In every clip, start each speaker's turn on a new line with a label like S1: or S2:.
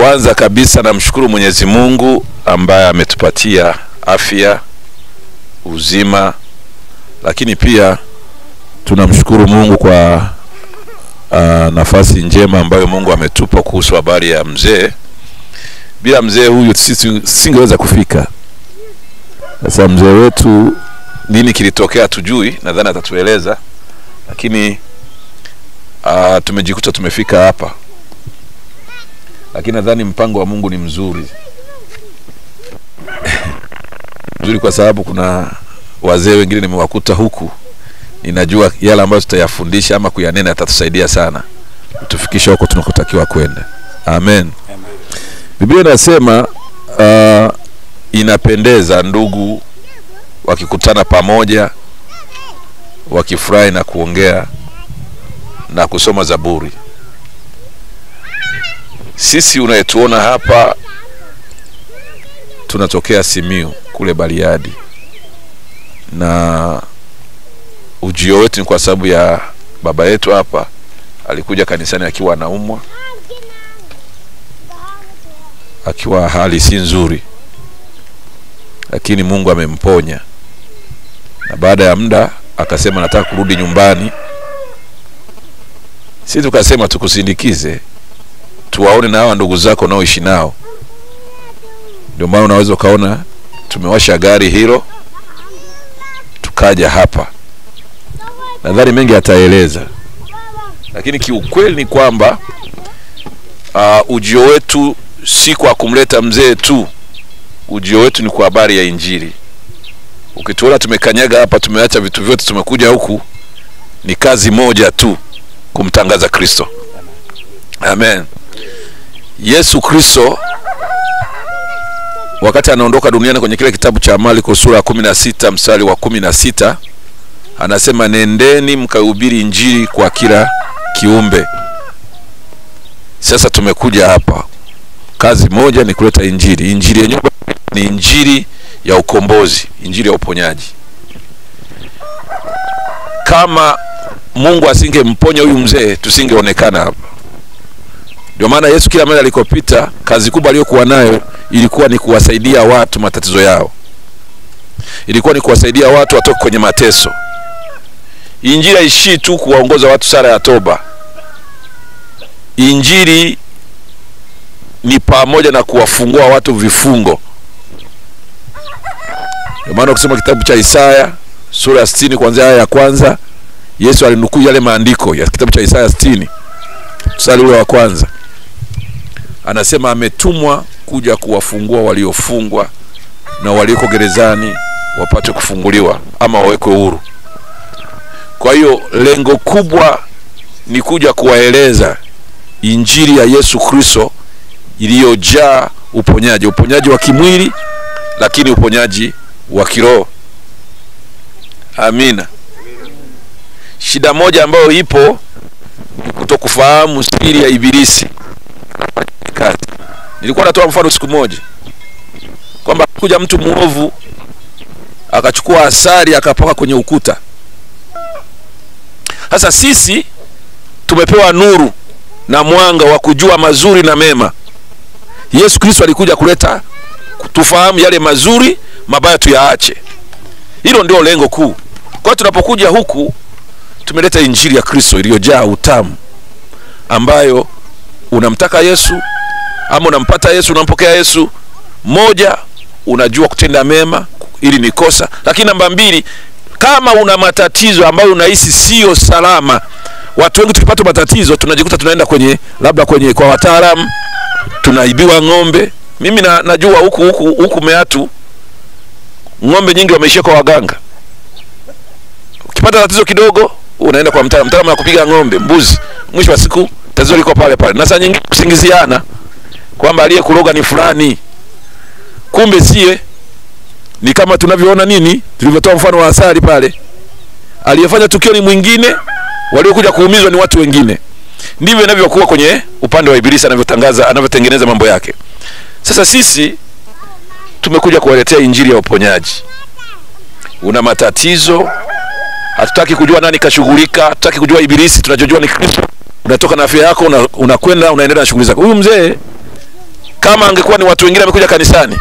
S1: Kwanza kabisa namshukuru Mwenyezi Mungu ambaye ametupatia afya, uzima, lakini pia tunamshukuru Mungu kwa nafasi njema ambayo Mungu ametupa kuhusu habari ya mzee. Bila mzee huyu sisi singeweza kufika. Sasa mzee wetu nini kilitokea tujui, nadhani atatueleza, lakini tumejikuta tumefika hapa. Lakini nadhani mpango wa Mungu ni mzuri. Mzuri kwa sababu kuna wazee wengine nimewakuta huku. Ninajua yale ambayo tutayafundisha ama kuyanena yatatusaidia sana tufikishe huko tunakotakiwa kwenda. Amen. Biblia inasema inapendeza ndugu wakikutana pamoja, wakifurahi na kuongea na kusoma Zaburi. Sisi unayetuona hapa tunatokea Simiyu kule Bariadi, na ujio wetu ni kwa sababu ya baba yetu hapa. Alikuja kanisani akiwa anaumwa, akiwa hali si nzuri, lakini Mungu amemponya, na baada ya muda akasema nataka kurudi nyumbani. Sisi tukasema tukusindikize, tuwaone na hawa ndugu zako naoishi nao. Ndio maana unaweza kaona tumewasha gari hilo tukaja hapa. Nadhani mengi ataeleza, lakini kiukweli ni kwamba ujio wetu si kwa kumleta mzee tu. Ujio wetu ni kwa habari ya Injili. Ukituona tumekanyaga hapa, tumeacha vitu vyote tumekuja huku, ni kazi moja tu, kumtangaza Kristo. Amen. Yesu Kristo wakati anaondoka duniani kwenye kile kitabu cha Marko sura ya 16 mstari wa 16 anasema nendeni mkahubiri Injili kwa kila kiumbe. Sasa tumekuja hapa, kazi moja ni kuleta Injili. Injili yenyewe ni Injili ya ukombozi, Injili ya uponyaji. Kama Mungu asingemponya huyu mzee tusingeonekana hapa. Ndio maana Yesu kila mahali alikopita kazi kubwa aliyokuwa nayo ilikuwa ni kuwasaidia watu matatizo yao. Ilikuwa ni kuwasaidia watu watoke kwenye mateso. Injili haishii tu kuwaongoza watu sala ya toba. Injili ni pamoja na kuwafungua watu vifungo. Ndio maana ukisoma kitabu cha Isaya sura ya 60 kuanzia aya ya kwanza, Yesu alinukuu yale maandiko ya kitabu cha Isaya 60 mstari ule wa kwanza. Anasema ametumwa kuja kuwafungua waliofungwa na walioko gerezani wapate kufunguliwa ama wawekwe huru. Kwa hiyo lengo kubwa ni kuja kuwaeleza Injili ya Yesu Kristo iliyojaa uponyaji, uponyaji wa kimwili lakini uponyaji wa kiroho. Amina. Shida moja ambayo ipo ni kutokufahamu siri ya ibilisi. Nilikuwa natoa mfano siku moja kwamba kuja mtu muovu akachukua asali akapaka kwenye ukuta. Sasa sisi tumepewa nuru na mwanga wa kujua mazuri na mema. Yesu Kristo alikuja kuleta tufahamu yale mazuri, mabaya tuyaache. Hilo ndio lengo kuu. Kwa hiyo tunapokuja huku tumeleta Injili ya Kristo iliyojaa utamu, ambayo unamtaka Yesu ama unampata Yesu, unampokea Yesu. Moja, unajua kutenda mema, ili ni kosa. Lakini namba 2, kama una matatizo ambayo unahisi sio salama. Watu wengi tukipata matatizo tunajikuta tunaenda labda kwa wataalamu, tunaibiwa ng'ombe. Mimi najua huku Meatu ng'ombe nyingi wameishia kwa waganga. Ukipata tatizo kidogo unaenda kwa mtaalamu wa kupiga ng'ombe, mbuzi. Mwisho wa siku tatizo liko pale pale. Na saa nyingine kusingiziana kwamba aliyekuroga ni fulani, kumbe sie ni kama tunavyoona tulivyotoa mfano wa asali pale. Aliyefanya tukio ni mwingine, waliokuja kuumizwa ni watu wengine. Ndivyo inavyokuwa kwenye upande wa ibilisi anavyotengeneza mambo yake. Sasa sisi tumekuja kuwaletea Injili ya uponyaji. Una matatizo, hatutaki kujua nani kashughulika, hatutaki kujua ibilisi, tunachojua ni Kristo. Unatoka na afya yako, unakwenda unaendelea na shughuli zako. Huyu mzee Kama angekuwa ni watu wengine wamekuja kanisani,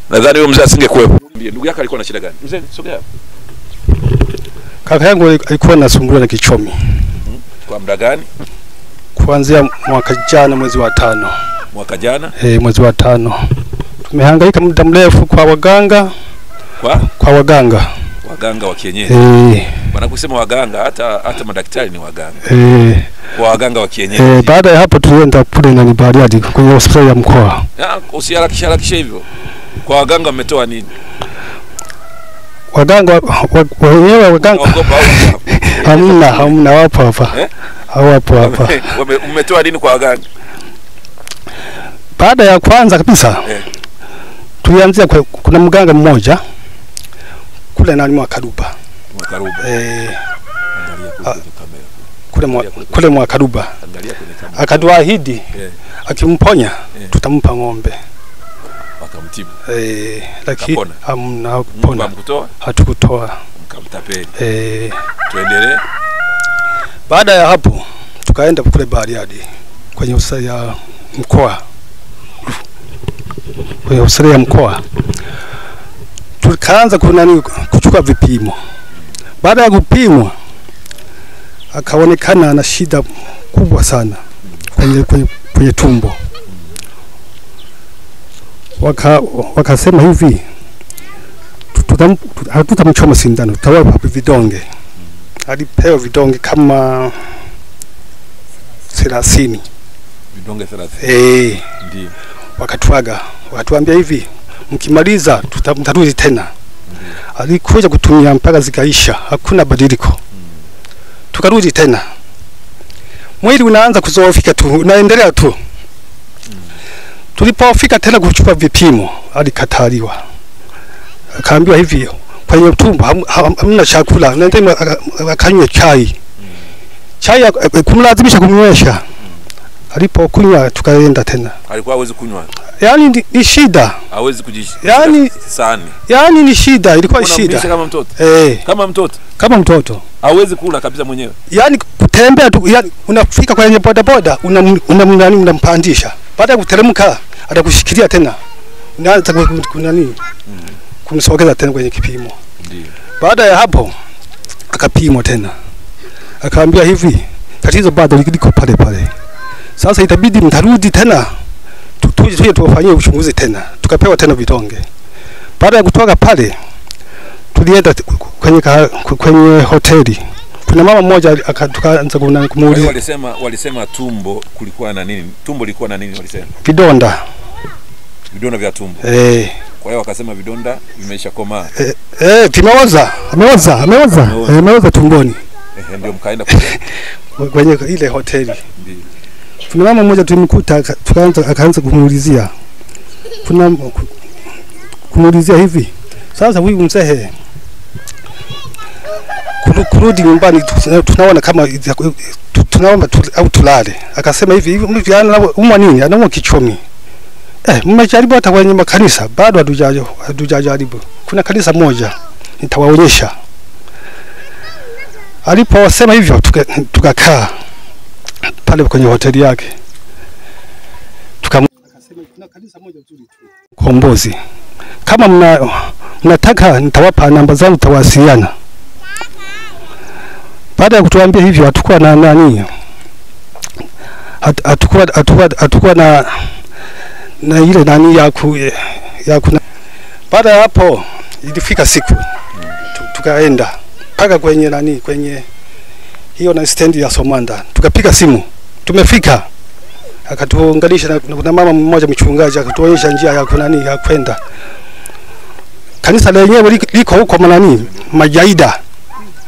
S1: nadhani huyo mzee asingekuwepo. Ndugu yako alikuwa na shida gani? Mzee, sogea.
S2: Kaka yangu alikuwa anasumbuliwa na kichomi.
S1: Kwa muda gani?
S2: Kuanzia mwaka jana mwezi wa 5.
S1: Mwaka jana?
S2: Mwezi wa 5. Tumehangaika muda mrefu kwa waganga. Kwa waganga.
S1: Waganga wa kienyeji. Wanakusema waganga, hata madaktari ni waganga. Kwa waganga wa kienyeji.
S2: Baada ya hapo tulienda kule na Bariadi kwenye hospitali ya mkoa.
S1: Usiharakisha hivyo. Kwa waganga mmetoa nini?
S2: Waganga wenyewe waganga. Hamna wapo hapa. Hawapo hapa.
S1: Mmetoa nini kwa waganga?
S2: Baada ya kwanza kabisa tulianzia kuna mganga mmoja kule na Mwakaruba.
S1: Mwakaruba.
S2: Kule Mwakaruba. Akatuahidi akimponya tutampa ng'ombe.
S1: Wakamtibu.
S2: Lakini hamna pona. Hatukutoa.
S1: Mkamtapeli. Tuendelee.
S2: Baada ya hapo tukaenda kule Bariadi kwenye hospitali ya mkoa. Kwenye hospitali ya mkoa tukaanza kuchukua vipimo. Baada ya kupimwa akaonekana ana shida kubwa sana kwenye tumbo. Wakasema hivi, hatutamchoma sindano, tutawapa vidonge. Alipewa vidonge kama 30.
S1: Vidonge 30. Ndio.
S2: Wakatuambia hivi, mkimaliza tutarudi tena. Alikuja kutumia mpaka zikaisha, hakuna badiliko. Tukarudi tena. Mwili unaanza kuzoofika tu, unaendelea tu. Tulipofika tena kuchukua vipimo, alikataliwa. Akaambiwa hivi, kwenye tumbo hamna chakula, nenda akanywe chai. Chai kumlazimisha kumnywesha. Alipokunywa tukaenda tena.
S1: Alikuwa hawezi kunywa.
S2: Yaani ni shida.
S1: Hawezi kujishi.
S2: Yaani ni shida, ilikuwa shida.
S1: Kama mtoto. Kama mtoto. Hawezi kula kabisa mwenyewe.
S2: Yaani kutembea tu, yaani unafika kwenye bodaboda unampandisha. Baada ya kuteremka atakushikilia tena. Unaanza kumsogeza tena kwenye kipimo.
S1: Ndio.
S2: Baada ya hapo akapimwa tena. Akaambia hivi, tatizo bado liko pale pale. Sasa itabidi mtarudi tena. Tuje tuwafanyie uchunguzi tena. Tukapewa tena vidonge. Baada ya kutoka pale tulienda kwenye hoteli. Kuna mama mmoja tukaanza kumuuliza.
S1: Walisema tumbo kulikuwa na nini? Tumbo lilikuwa na nini walisema?
S2: Vidonda.
S1: Vidonda vya tumbo. Kwa hiyo wakasema vidonda vimeisha komaa.
S2: Vimeoza. Ameoza tumboni.
S1: Ndio mkaenda
S2: kwenye ile hoteli. Ndio. Kuna mama mmoja tulimkuta akaanza kumuulizia. Kumuulizia hivi. Sasa huyu mzee kurudi nyumbani tunaona kama tunaomba au tulale. Akasema hivi anaumwa nini? Anaumwa kichomi. Mmejaribu hata kwenye makanisa? Bado hatujajaribu. Kuna kanisa moja nitawaonyesha. Aliposema hivyo tukakaa pale kwenye hoteli yake. Akasema kuna kanisa moja nzuri tu, Kombozi. Kama mnataka nitawapa namba zangu, tawasiliana. Baada ya kutuambia hivyo atakuwa na nani? Atakuwa na ile nani ya kuna. Baada ya hapo ilifika siku tukaenda paka kwenye hiyo na stendi ya Somanda. Tukapiga simu. Tumefika. Akatuunganisha na mama mmoja mchungaji, akatuonyesha njia ya ya kwenda. Kanisa lenyewe liko huko Majaida.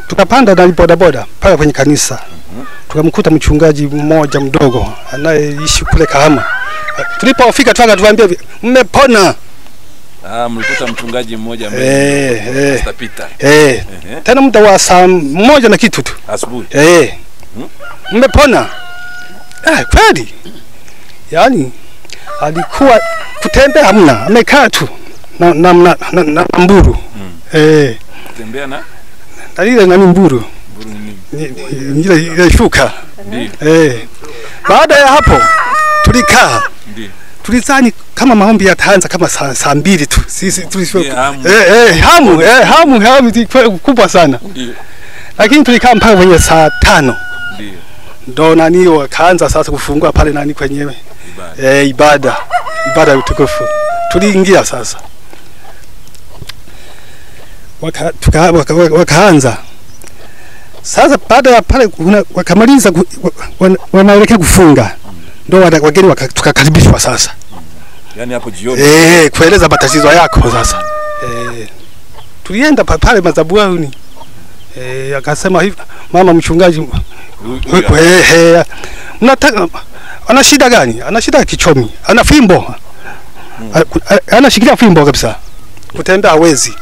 S2: Tukapanda na bodaboda paka kwenye kanisa. Tukamkuta mchungaji mmoja mdogo anayeishi kule Kahama. Tulipofika tukatuambia mmepona.
S1: Mlikuta mchungaji mmoja Pastor Peter.
S2: Tena muda wa saa 1 na kitu tu
S1: asubuhi.
S2: Mmepona. Kweli. Yaani alikuwa kutembea hamna, amekaa tu na mburu.
S1: Kutembea na
S2: ile nani mburu. Ile shuka. Baada ya hapo tulikaa. tulizani kama maombi yataanza kama saa 2 tu. Sisi tulisho hamu kubwa sana.
S1: Ndio.
S2: Lakini tulikaa mpaka kwenye saa 5. Ndio. Ndo nani wakaanza sasa kufungua pale nani kwenye ibada ya utukufu. Tuliingia sasa. Wakaanza. Sasa baada ya pale wakamaliza wanaelekea kufunga. Ndo wageni tukakaribishwa sasa.
S1: Yaani hapo jioni.
S2: Kueleza matatizo yako sasa. Tulienda pale madhabahuni. Akasema hivi mama mchungaji mnataka ana shida gani? Ana shida ya kichomi. Ana fimbo. Anashikilia fimbo kabisa. Kutembea hawezi.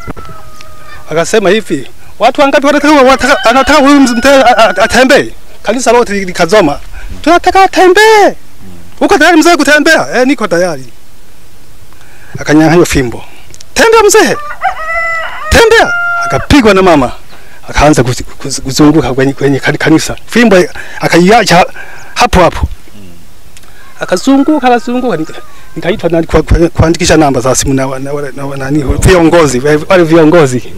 S2: Akasema hivi, watu wangapi anataka huyu mzee atembee? Kanisa lote likazoma. Tunataka atembee. Uko tayari mzee kutembea? Niko tayari. Akanyang'anya hiyo fimbo. Tembea mzee. Tembea. Akapigwa na mama. Akaanza kuzunguka kwenye kanisa. Fimbo akaiacha hapo. Akazunguka nikaitwa nani kuandikisha namba za simu na nani viongozi wale viongozi.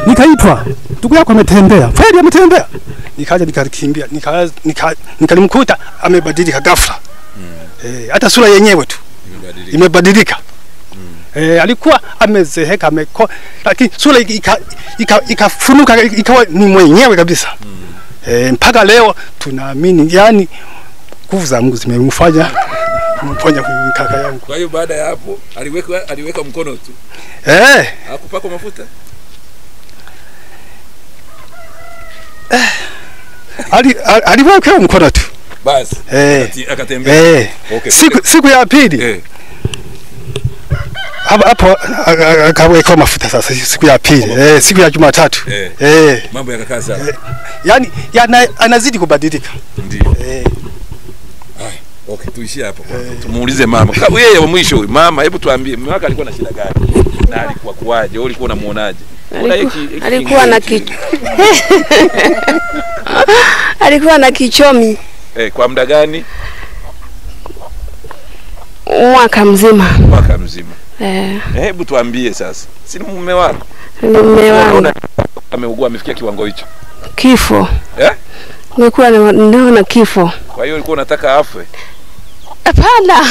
S2: Nikaitwa, ndugu yako ametembea. Kweli ametembea. Nikaja nikakimbia, nikalimkuta amebadilika ghafla. Hata sura yenyewe tu imebadilika. Alikuwa amezeheka lakini sura ikafunuka ikawa ni mwenyewe kabisa. Mpaka leo tunaamini yani nguvu za Mungu zimemfanya mponya huyu kaka yangu.
S1: Kwa hiyo baada ya hapo aliweka mkono tu. Hakupaka mafuta.
S2: Aliweka mkono tu.
S1: Basi. Akatembea.
S2: Okay. Siku ya pili. Hapo akaweka mafuta sasa siku ya pili. Siku ya Jumatatu.
S1: Mambo yakakaa sawa.
S2: Yani anazidi kubadilika.
S1: Ndio. Okay, tuishie hapo. Tumuulize mama. Yeye wa mwisho huyu mama, hebu tuambie mume wako alikuwa na shida gani? Na alikuwa kuaje? Wewe ulikuwa unamuonaje?
S3: Alikuwa na kichomi.
S1: Kwa muda gani?
S3: Mwaka mzima.
S1: Hebu tuambie sasa. Si mume wako?
S3: Mume wangu.
S1: Ameugua amefikia kiwango hicho.
S3: Kifo. Nilikuwa naona kifo.
S1: Kwa hiyo ulikuwa unataka afe?
S3: Hapana.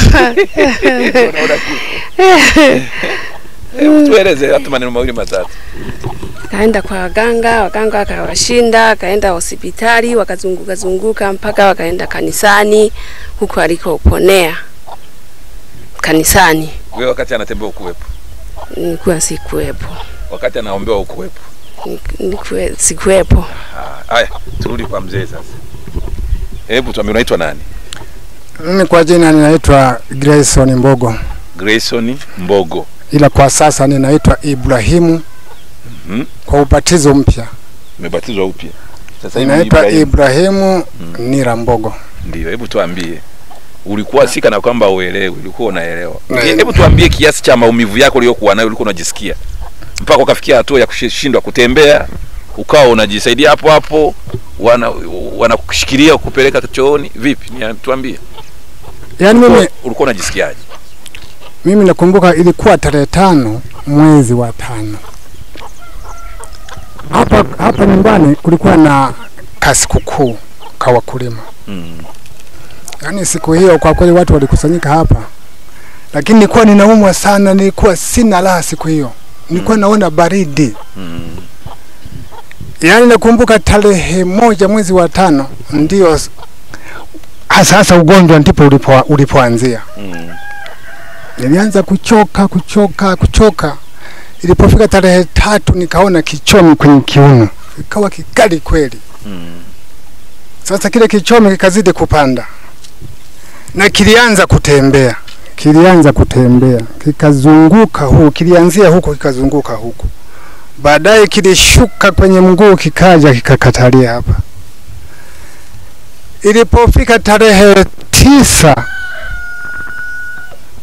S1: Tueleze hata maneno mawili matatu.
S3: Kaenda kwa waganga akawashinda, kaenda hospitali, wakazunguka mpaka wakaenda kanisani, huko alikoponea. Kanisani.
S1: Wewe wakati anatembea ukuwepo?
S3: Nilikuwa sikuwepo.
S1: Wakati anaombewa ukuwepo?
S3: Sikuwepo.
S1: Haya, turudi kwa mzee sasa. Hebu tuambie unaitwa nani?
S4: Mimi kwa jina ninaitwa Grayson Mbogo.
S1: Grayson Mbogo.
S4: Ila kwa sasa ninaitwa Ibrahimu. Kwa ubatizo mpya. Umebatizwa
S1: upya. Sasa hivi
S4: ninaitwa Ibrahimu Nira Mbogo.
S1: Ndio, hebu tuambie. Ulikuwa sika na kwamba uelewe, ulikuwa unaelewa. Hebu tuambie kiasi cha maumivu yako uliyokuwa nayo ulikuwa unajisikia. Mpaka ukafikia hatua ya kushindwa kutembea, ukawa unajisaidia hapo wanakushikilia kupeleka chooni, vipi? Tuambie.
S4: Yaani mimi
S1: ulikuwa unajisikiaje?
S4: Mimi nakumbuka ilikuwa tarehe 5 mwezi wa 5. Hapa nyumbani kulikuwa na kasikukuu kwa wakulima. Yaani siku hiyo kwa kweli watu walikusanyika hapa. Lakini nilikuwa ninaumwa sana, nilikuwa sina raha siku hiyo. Nilikuwa naona baridi. Yaani nakumbuka tarehe 1 mwezi wa 5 ndio hasa ugonjwa ndipo ulipoanzia. Nilianza kuchoka. Ilipofika tarehe 3 nikaona kichomi kwenye kiuno. Ikawa kikali kweli. Sasa kile kichomi kikazidi kupanda. Na kilianza kutembea. Kikazunguka huko, kilianzia huko kikazunguka huko. Baadaye kilishuka kwenye mguu kikaja kikakatalia hapa. Ilipofika tarehe 9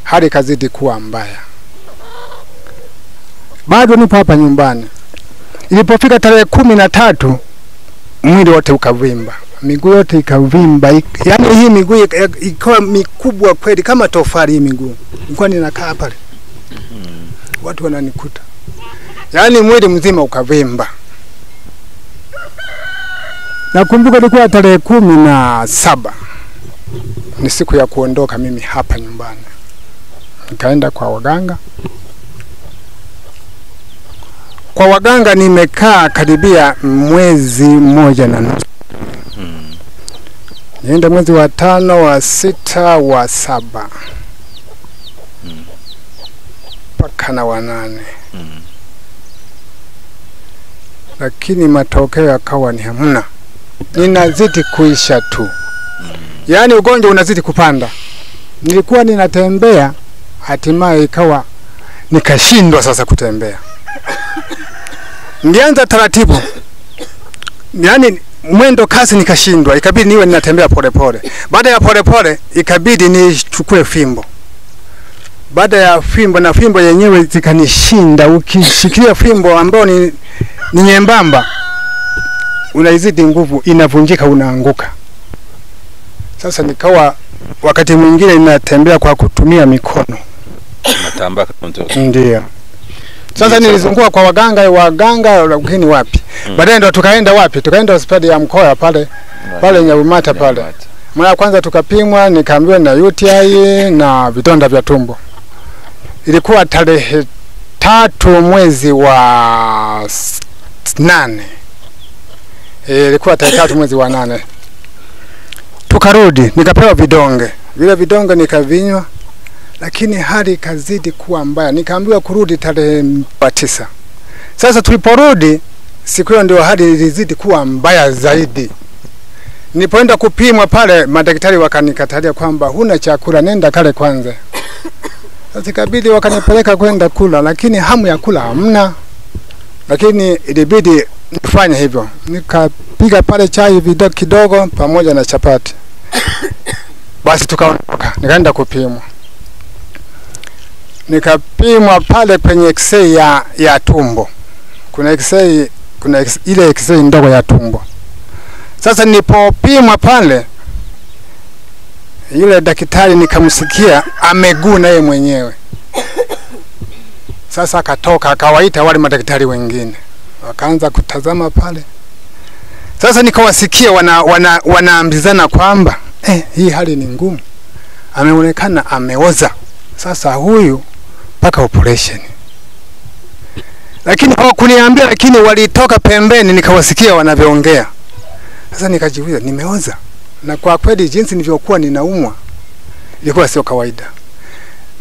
S4: hali kazidi kuwa mbaya. Bado nipo hapa nyumbani. Ilipofika tarehe 13 mwili wote ukavimba. miguu yote ikavimba, yani hii miguu ikawa mikubwa kweli kama tofali. Hii miguu nilikuwa ninakaa pale, watu wananikuta, yani mwili mzima ukavimba. Nakumbuka ilikuwa tarehe 17 ni siku ya kuondoka mimi hapa nyumbani. Nikaenda kwa waganga. Kwa waganga nimekaa karibia mwezi mmoja na nusu. Nienda mwezi wa 5, wa 6, wa 7 mpaka na wa 8. Lakini matokeo yakawa ni hamna. Ninazidi kuisha tu. Yaani ugonjwa unazidi kupanda. Nilikuwa ninatembea, hatimaye ikawa nikashindwa sasa kutembea. Nilianza taratibu. Yaani mwendo kasi nikashindwa, ikabidi niwe ninatembea polepole. Baada ya polepole ikabidi nichukue fimbo. Baada ya fimbo, na fimbo yenyewe zikanishinda. Ukishikilia fimbo ambayo ni nyembamba, unaizidi nguvu, inavunjika, unaanguka. Sasa nikawa wakati mwingine ninatembea kwa kutumia mikono.
S1: Natamba kama
S4: ndio. Sasa nilizunguka kwa waganga lakini wapi. Baadaye ndo tukaenda wapi? Tukaenda hospitali ya mkoa pale Nyarumata pale. Mara kwanza tukapimwa, nikaambiwa na UTI na vidonda vya tumbo. Ilikuwa tarehe 3 mwezi wa 8. Ilikuwa tarehe 3 mwezi wa 8. Tukarudi, nikapewa vidonge. Vile vidonge nikavinywa, lakini hali ikazidi kuwa mbaya. Nikaambiwa kurudi tarehe 9. Sasa tuliporudi, siku hiyo ndio hali ilizidi kuwa mbaya zaidi. Nilipoenda kupimwa pale, madaktari wakanikatalia kwamba huna chakula, nenda kale kwanza. Sasa ikabidi wakanipeleka kwenda kula, lakini hamu ya kula hamna. Lakini ilibidi nifanye hivyo. Nikapiga pale chai kidogo pamoja na chapati. Basi tukaondoka, nikaenda kupimwa. Nikapimwa pale kwenye X-ray ya tumbo. Kuna ile X-ray ndogo ya tumbo. Sasa nilipopimwa pale, yule daktari nikamsikia ameguna yeye mwenyewe. Sasa akatoka akawaita wale madaktari wengine. Wakaanza kutazama pale. Sasa nikawasikia wanaambizana kwamba hii hali ni ngumu. Ameonekana ameoza. Sasa huyu paka operation. Lakini hawakuniambia, lakini walitoka pembeni nikawasikia wanavyoongea. Sasa nikajiuliza, nimeoza? Na kwa kweli jinsi nilivyokuwa ninaumwa ilikuwa sio kawaida.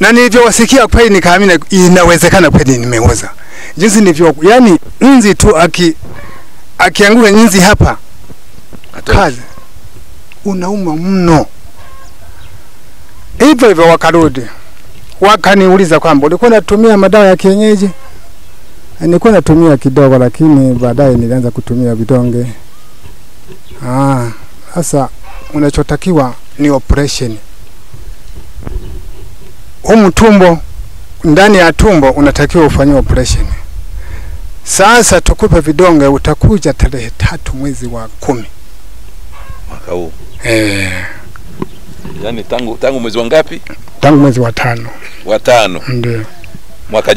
S4: Na nilivyowasikia kweli nikaamini inawezekana kweli nimeoza. Jinsi nilivyo, yani nzi tu akianguka nzi hapa kazi unauma mno. Hivyo wakarudi. Wakaniuliza kwamba ulikuwa unatumia madawa ya kienyeji? Nilikuwa natumia kidogo, lakini baadaye nilianza kutumia vidonge. Sasa unachotakiwa ni operation. Tumbo, ndani ya tumbo unatakiwa ufanywe operation. Sasa tukupe vidonge, utakuja tarehe 3 mwezi wa 10
S1: mwaka huu. Yaani tangu mwezi wa ngapi?
S4: Tangu mwezi wa 5.
S1: Wa 5.
S4: Ndio.
S1: Mwaka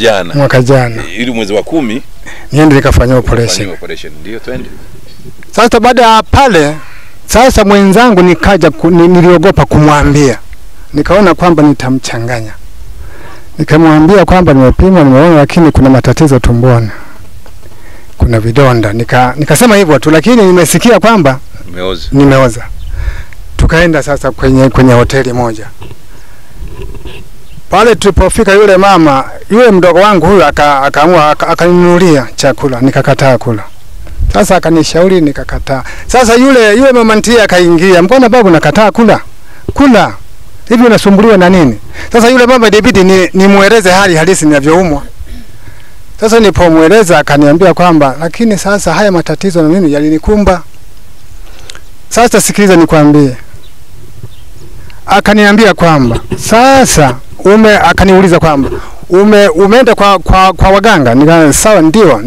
S1: jana.
S4: Ili
S1: mwezi wa 10
S4: niende nikafanya operation.
S1: Ndio, twende.
S4: Sasa baada ya pale, sasa mwenzangu nikaja niliogopa kumwambia. Nikaona kwamba nitamchanganya. Nikamwambia kwamba nimepimwa, nimeona lakini kuna matatizo tumboni. Kuna vidonda. Nikasema hivyo tu, lakini nimesikia kwamba nimeoza. Tukaenda sasa kwenye hoteli moja. Pale tulipofika, yule mdogo wangu huyu akaamua akaninunulia chakula, nikakataa kula. Sasa akanishauri nikakataa. Sasa yule mama ntiye akaingia, mbona babu nakataa kula? Kula. Hivi unasumbuliwa na nini? Sasa yule baba ilibidi nimueleze hali halisi ninavyoumwa. Sasa nilipomueleza akaniambia kwamba lakini sasa haya matatizo na mimi yalinikumba. Sasa sikiliza nikwambie. Akaniambia kwamba sasa akaniuliza kwamba umeenda kwa waganga? Nika sawa, ndio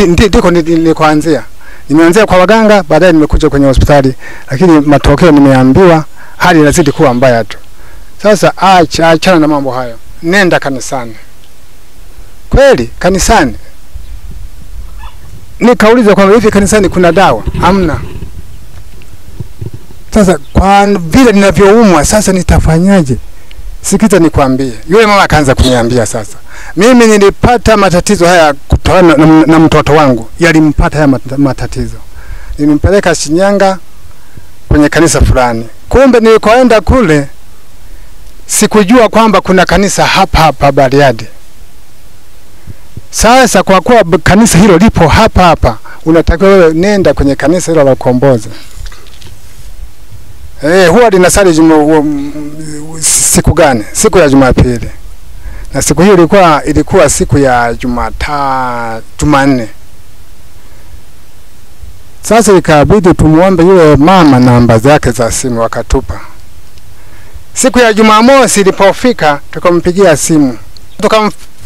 S4: ndiko nilikoanzia. Nimeanzia kwa waganga, baadaye nimekuja kwenye hospitali, lakini matokeo nimeambiwa hali inazidi kuwa mbaya tu. Sasa achana na mambo hayo. Nenda kanisani. Kweli kanisani. Nikauliza kwamba hivi kanisani kuna dawa? Hamna. Sasa kwa vile ninavyoumwa sasa nitafanyaje? Sikiza nikwambie. Yule mama akaanza kuniambia sasa. Mimi nilipata matatizo haya kutokana na mtoto wangu. Yalimpata haya matatizo. Nilimpeleka Shinyanga kwenye kanisa fulani. Kumbe nilikoenda kule sikujua kwamba kuna kanisa hapa Bariadi. Sasa kwa kuwa kanisa hilo lipo hapa, unatakiwa wewe nenda kwenye kanisa hilo la Ukombozi. Huwa linasali siku gani? Siku ya Jumapili. Na siku hiyo ilikuwa siku ya Jumanne. Sasa ikabidi tumuombe yule mama namba zake za simu, wakatupa. Siku ya Jumamosi ilipofika tukampigia simu.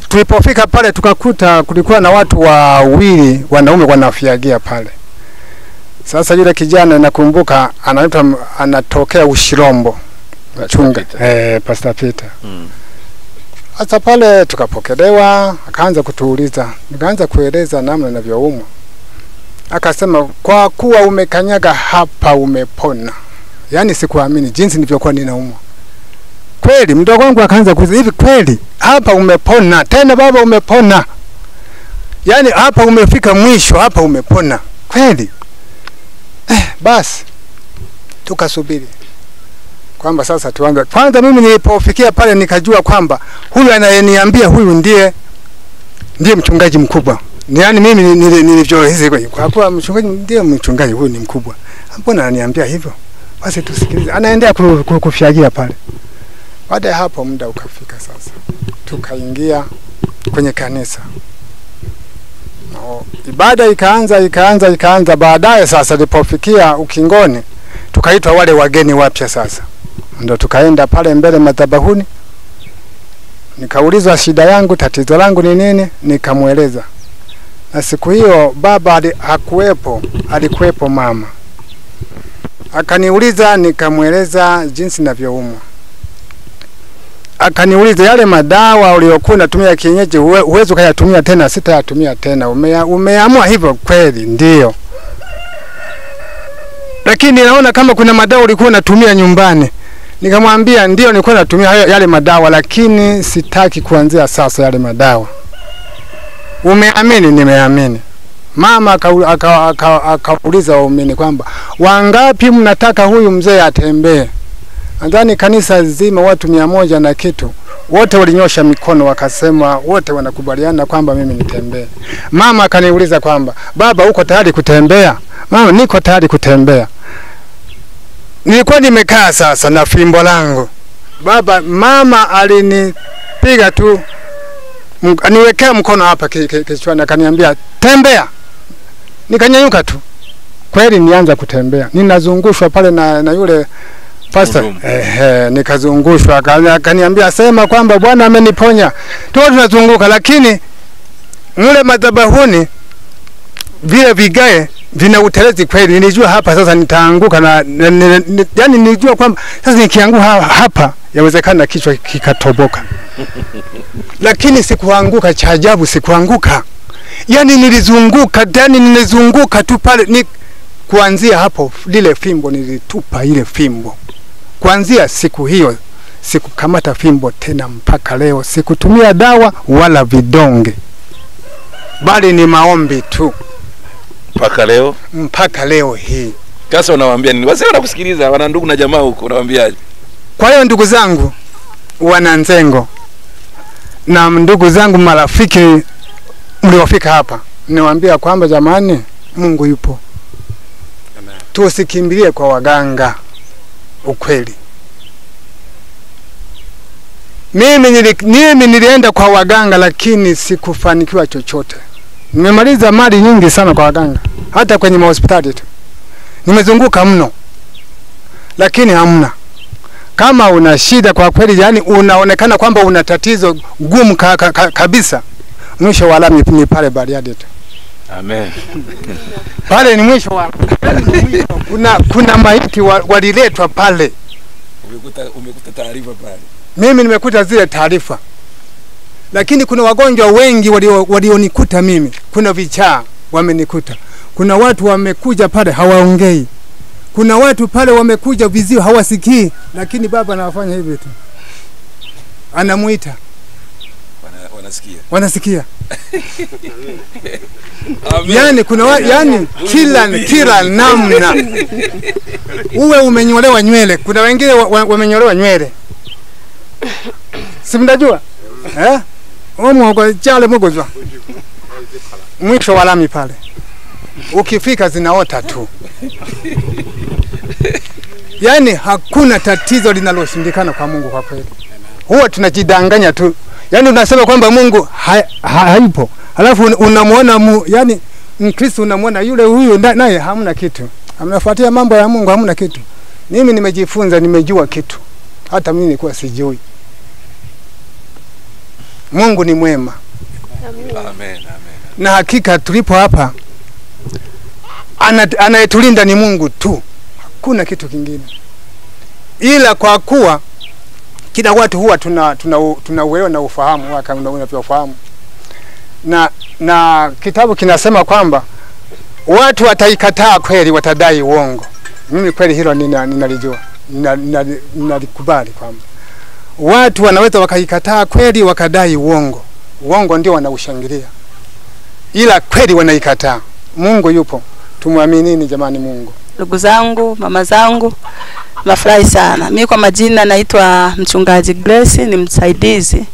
S4: Tulipofika pale tukakuta kulikuwa na watu wawili wanaume wanafiagia pale. Sasa yule kijana nakumbuka anatokea Ushirombo. Chunga. Pastor Peter. Sasa pale tukapokelewa, akaanza kutuuliza. Nikaanza kueleza namna ninavyoumwa. Akasema kwa kuwa umekanyaga hapa umepona. Yaani sikuamini jinsi nilivyokuwa ninaumwa. Kweli mdogo wangu akaanza kuuliza, hivi kweli hapa umepona? Tena baba umepona? Yaani hapa umefika mwisho, hapa umepona. Kweli? Basi tukasubiri kwamba sasa tuanze. Kwanza mimi nilipofikia pale nikajua kwamba huyu anayeniambia huyu ndiye mchungaji mkubwa. Yaani mimi nilivyohisi kwa kuwa mchungaji ndiye mchungaji, huyu ni mkubwa. Mbona ananiambia hivyo? Basi tusikilize. Anaendelea kufiagia pale. Baada ya hapo muda ukafika sasa. Tukaingia kwenye kanisa. Ibada ikaanza. Baadaye sasa ilipofikia ukingoni tukaitwa wale wageni wapya sasa. Ndio tukaenda pale mbele madhabahuni. Nikaulizwa shida yangu, tatizo langu ni nini, nikamueleza. Na siku hiyo baba hakuwepo, alikuwepo mama. Akaniuliza, nikamueleza jinsi ninavyoumwa. Akaniuliza, yale madawa uliyokuwa unatumia kienyeji uwezo kuyatumia tena? Sitayatumia tena. Umeamua hivyo? Kweli ndio. Lakini naona kama kuna madawa ulikuwa unatumia nyumbani. Nikamwambia ndio nilikuwa natumia yale madawa, lakini sitaki kuanzia sasa yale madawa. Umeamini? Nimeamini. Mama akauliza waumini kwamba wangapi mnataka huyu mzee atembee? Nadhani kanisa zima watu 100 na kitu. Wote walinyosha mikono wakasema wote wanakubaliana kwamba mimi nitembee. Mama akaniuliza kwamba baba uko tayari kutembea? Mama niko tayari kutembea. Nilikuwa nimekaa sasa na fimbo langu. Mama alinipiga tu, aniwekea mkono hapa kichwani, akaniambia tembea. Nikanyanyuka tu. Kweli nianza kutembea. Ninazungushwa pale na yule pastor. Nikazungushwa, akaniambia sema kwamba Bwana ameniponya. Tunazunguka, lakini mule madhabahuni vile vigae vina utelezi kweli. Nilijua hapa sasa nitaanguka yani nilijua kwamba sasa nikianguka hapa yawezekana kichwa kikatoboka. Lakini sikuanguka, cha ajabu sikuanguka. Yani nilizunguka tu pale kuanzia hapo lile fimbo nilitupa ile fimbo. Kuanzia siku hiyo sikukamata fimbo tena mpaka leo. Sikutumia dawa wala vidonge, bali ni maombi tu mpaka leo hii.
S1: Sasa unawaambia nini? Wazee wanakusikiliza, wana ndugu na jamaa huko, unawaambiaje?
S4: Kwa hiyo ndugu zangu wana Nzengo na ndugu zangu marafiki mliofika hapa, niwaambia kwamba jamani, Mungu yupo. Amen. Tusikimbilie kwa waganga. Ukweli mimi nilienda kwa waganga, lakini sikufanikiwa chochote. Nimemaliza mali nyingi sana kwa waganga, hata kwenye hospitali tu nimezunguka mno, lakini hamna. Kama una shida kwa kweli, yani unaonekana kwamba una tatizo gumu kabisa, mwisho wa lami ni pale Bariadi tu.
S1: Amen.
S4: Pale ni mwisho wa kuna maiti waliletwa pale.
S1: Umekuta taarifa pale?
S4: Mimi nimekuta zile taarifa. Lakini kuna wagonjwa wengi walionikuta mimi. Kuna vichaa wamenikuta. Kuna watu wamekuja pale hawaongei. Kuna watu pale wamekuja viziwi hawasikii, lakini baba anafanya hivi tu. Anamuita. Wanasikia. Yani kuna yani kila namna. Uwe umenyolewa nywele, kuna wengine wamenyolewa nywele. Si mnajua? Omo chale mugozwa. Mwisho wa lami pale. Ukifika zinaota tu. Yani hakuna tatizo linaloshindikana kwa Mungu kwa kweli. Huwa tunajidanganya tu. Yani unasema kwamba Mungu haipo. Alafu unamuona yani Mkristo unamuona yule huyu naye hamna kitu. Amnafuatia mambo ya Mungu hamna kitu. Mimi nimejifunza, nimejua kitu. Hata mimi nilikuwa sijui. Mungu ni mwema.
S1: Amen.
S4: Na hakika tulipo hapa anayetulinda ni Mungu tu. Hakuna kitu kingine. Ila kwa kuwa kila watu huwa tuna uwezo na ufahamu waka unavyofahamu. Na kitabu kinasema kwamba watu wataikataa kweli watadai uongo. Mimi kweli hilo ninalijua. Ninalikubali kwamba watu wanaweza wakaikataa kweli wakadai uongo. Uongo ndio wanaushangilia. Ila kweli wanaikataa. Mungu yupo. Tumwaminini jamani Mungu.
S5: Ndugu zangu, mama zangu, nafurahi sana. Mimi kwa majina naitwa Mchungaji Grace, ni msaidizi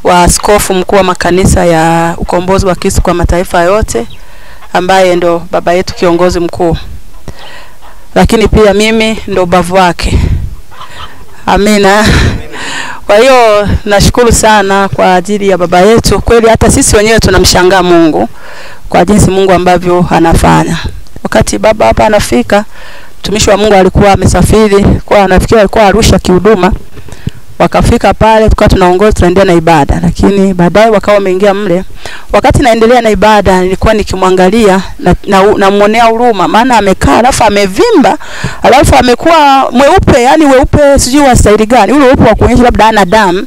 S5: wa askofu mkuu wa makanisa ya Ukombozi wa Kristo kwa mataifa yote, ambaye ndo baba yetu kiongozi mkuu. Lakini pia mimi ndo bavu wake. Amina. Kwa hiyo nashukuru sana kwa ajili ya baba yetu. Kweli hata sisi wenyewe tunamshangaa Mungu kwa jinsi Mungu ambavyo anafanya. Wakati baba hapa anafika, mtumishi wa Mungu alikuwa amesafiri, kwa anafikia alikuwa Arusha kihuduma. Wakafika pale tukawa tunaongoza tunaendelea na ibada, lakini baadaye wakawa wameingia mle. Wakati naendelea na ibada nilikuwa nikimwangalia na muonea huruma, maana amekaa alafu amevimba, alafu amekuwa mweupe, yani weupe sijui wa staili gani, ule weupe wa kuonyesha labda ana damu,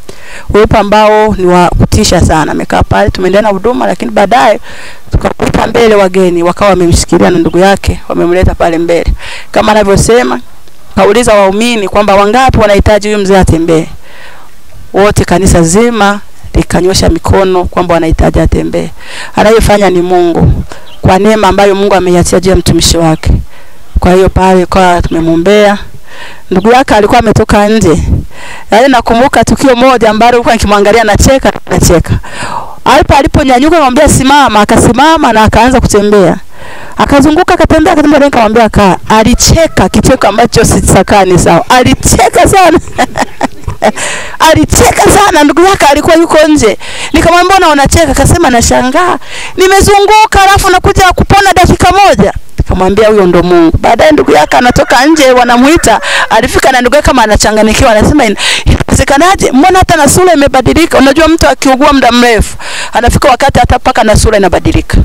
S5: weupe ambao ni wa kutisha sana. Amekaa pale tumeendelea na huduma, lakini baadaye tukakuta mbele wageni wakawa wamemshikilia na ndugu yake, wamemleta pale mbele. Kama anavyosema, kauliza waumini kwamba wangapi wanahitaji huyu mzee atembee. Wote kanisa zima likanyosha mikono kwamba wanahitaji atembee. Anayefanya ni Mungu, kwa neema ambayo Mungu ameiachia juu ya mtumishi wake. Kwa hiyo pale kwa tumemwombea. Ndugu yake alikuwa ametoka nje. Yaani nakumbuka tukio moja ambalo alikuwa nikimwangalia nacheka. Aliponyanyuka akamwambia simama, akasimama na akaanza kutembea. Akazunguka akatembea nikamwambia kaa. Alicheka kicheko ambacho sisakani sawa. Alicheka sana. Alicheka sana, ndugu yake alikuwa yuko nje. Nikamwambia mbona unacheka? Akasema nashangaa. Nimezunguka alafu nakuja kupona dakika moja. Nikamwambia huyo ndo Mungu. Baadaye ndugu yake anatoka nje wanamuita. Alifika na ndugu yake kama anachanganikiwa, anasema inawezekanaje? Mbona hata na sura imebadilika? Unajua mtu akiugua muda mrefu anafika wakati hata paka na sura inabadilika.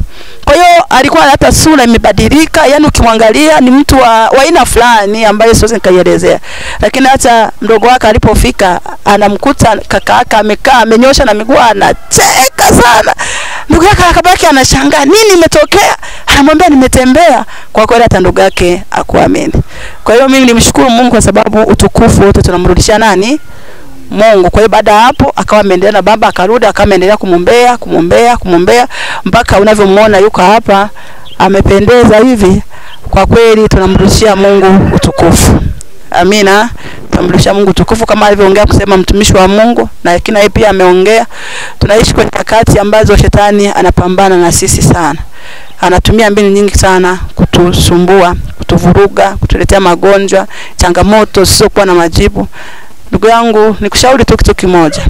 S5: Kwa hiyo alikuwa hata sura imebadilika, yani ukimwangalia ni mtu wa aina fulani ambaye siwezi nikaielezea. Lakini hata mdogo wake alipofika anamkuta kaka yake amekaa amenyosha na miguu anacheka sana. Ndugu yake akabaki anashangaa nini imetokea? Anamwambia nimetembea. Kwa kweli hata ndugu yake akuamini. Kwa hiyo mimi nimshukuru Mungu kwa sababu utukufu wote tunamrudishia nani? Mungu. Kwa hiyo baada ya hapo akawa ameendelea na baba, akarudi akawa ameendelea kumwombea mpaka unavyomuona yuko hapa amependeza hivi. Kwa kweli tunamrudishia Mungu utukufu. Amina. Tunamrudishia Mungu utukufu kama alivyoongea kusema mtumishi wa Mungu, na lakini yeye pia ameongea. Tunaishi kwenye nyakati ambazo shetani anapambana na sisi sana. Anatumia mbinu nyingi sana kutusumbua, kutuvuruga, kutuletea magonjwa, changamoto zisizokuwa na majibu. Ndugu yangu nikushauri tu kitu kimoja.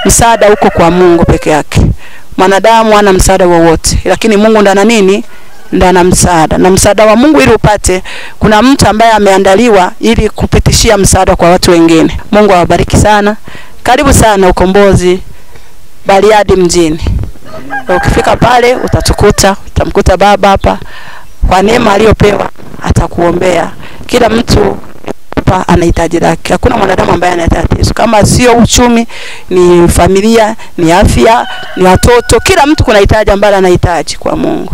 S5: Msaada uko kwa Mungu peke yake. Mwanadamu hana msaada wowote, lakini Mungu ndiye ana nini? Ndiye ana msaada. Na msaada wa Mungu ili upate, kuna mtu ambaye ameandaliwa ili kupitishia msaada kwa watu wengine. Mungu awabariki sana. Karibu sana Ukombozi Bariadi mjini. Ukifika pale utamkuta baba hapa, kwa neema aliyopewa atakuombea. Kila mtu hapa anahitaji lake. Hakuna mwanadamu ambaye ana tatizo. Kama sio uchumi, ni familia, ni afya, ni watoto, kila mtu kuna hitaji ambalo anahitaji kwa Mungu.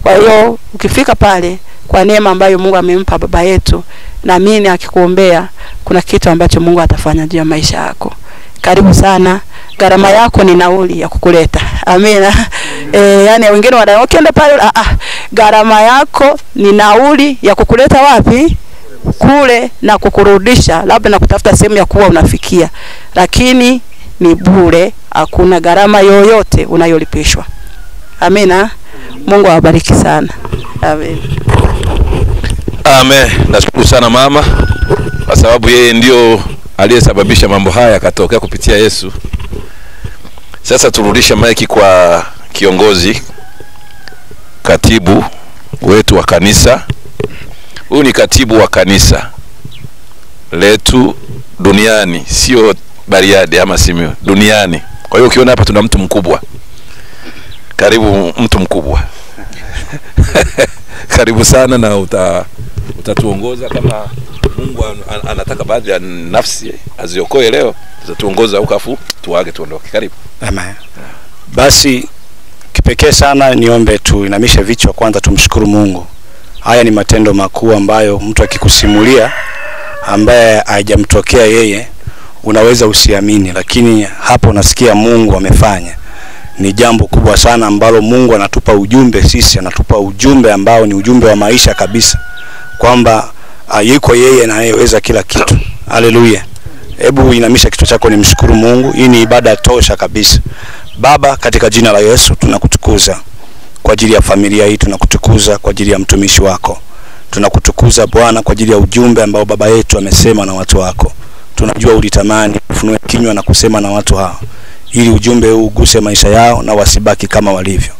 S5: Kwa hiyo ukifika pale kwa neema ambayo Mungu amempa baba yetu, naamini akikuombea kuna kitu ambacho Mungu atafanya juu ya maisha yako. Karibu sana. Gharama yako ni nauli ya kukuleta. Amina. Yani wengine wanaokienda pale, gharama yako ni nauli ya kukuleta wapi? Kule, na kukurudisha, labda na kutafuta sehemu ya kuwa unafikia. Lakini ni bure, hakuna gharama yoyote unayolipishwa. Amina. Mungu awabariki sana. Amen.
S1: Amen. Nashukuru sana mama, kwa sababu yeye ndio aliyesababisha mambo haya yakatokea kupitia Yesu. Sasa turudisha maiki kwa kiongozi, katibu wetu wa kanisa. Huyu ni katibu wa kanisa letu duniani, sio Bariadi ama Simiyu, duniani. Kwa hiyo ukiona hapa tuna mtu mkubwa. Karibu mtu mkubwa. Karibu sana, na utatuongoza kama Mungu anataka baadhi ya nafsi aziokoe leo. Tutatuongoza huko afu tuage tuondoke. Karibu.
S6: Amen. Basi kipekee sana niombe tuinamishe vichwa kwanza, tumshukuru Mungu. Haya ni matendo makuu ambayo mtu akikusimulia ambaye haijamtokea yeye unaweza usiamini, lakini hapo unasikia Mungu amefanya. Ni jambo kubwa sana ambalo Mungu anatupa ujumbe sisi, anatupa ujumbe ambao ni ujumbe wa maisha kabisa, kwamba yuko yeye na anayeweza kila kitu. Haleluya. Hebu inamisha kichwa chako, ni mshukuru Mungu. Hii ni ibada tosha kabisa. Baba, katika jina la Yesu tunakutukuza kwa ajili ya familia hii, tunakutukuza kwa ajili ya mtumishi wako. Tunakutukuza Bwana kwa ajili ya ujumbe ambao baba yetu amesema na watu wako. Tunajua ulitamani ufunue kinywa na kusema na watu hao, ili ujumbe huu uguse maisha yao na wasibaki kama walivyo.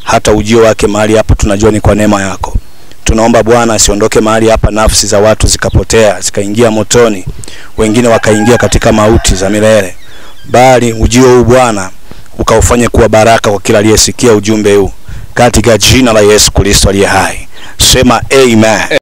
S6: Hata ujio wake mahali hapa tunajua ni kwa neema yako. Tunaomba Bwana asiondoke mahali hapa nafsi za watu zikapotea, zikaingia motoni, wengine wakaingia katika mauti za milele. Bali ujio huu Bwana ukaufanye kuwa baraka kwa kila aliyesikia ujumbe huu, katika jina la Yesu Kristo aliye hai. Sema amen.